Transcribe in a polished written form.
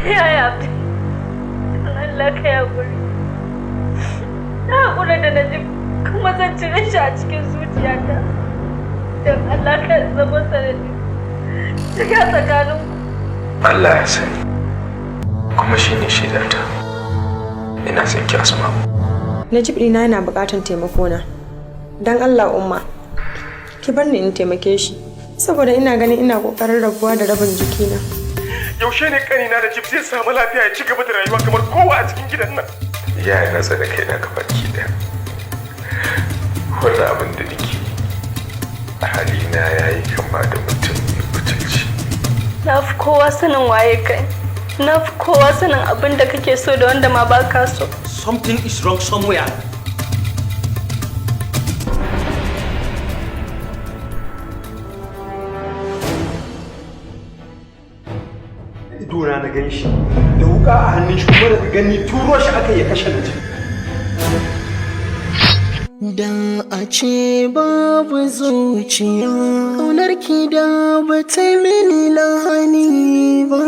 Yaya Abdi, Allah ka yaƙuri. Na haƙura da Najib kuma zan cire shi a cikin zuciyata. Don Allah ka zama sanadi. Shiga tsakaninku. Allah ya sani. Kuma shi ne shaidata. Ina son ki Asma'u. Najib ɗina yana buƙatar taimakona. Don Allah umma, ki bar ni in taimake shi. Saboda ina ganin ina ƙoƙarin rabuwa da rabin jikina. Yaushe ne ƙanina da Jib zai samu lafiya ya ci gaba da rayuwa kamar kowa a cikin gidan nan? Ya yi nasa da kai na baki ɗaya. Wannan abin da nake a halina ya yi kama da mutum mai butulci. Na fi kowa sanin waye kai. Na fi kowa sanin abin da kake so da wanda ma ba ka so. Something is wrong somewhere. Idona na gan shi da wuka a hannun shi kuma daga gani turo shi aka ya kashe Najib. Da a ce babu zuciya, ƙaunarki da ba ta mini lahani ba.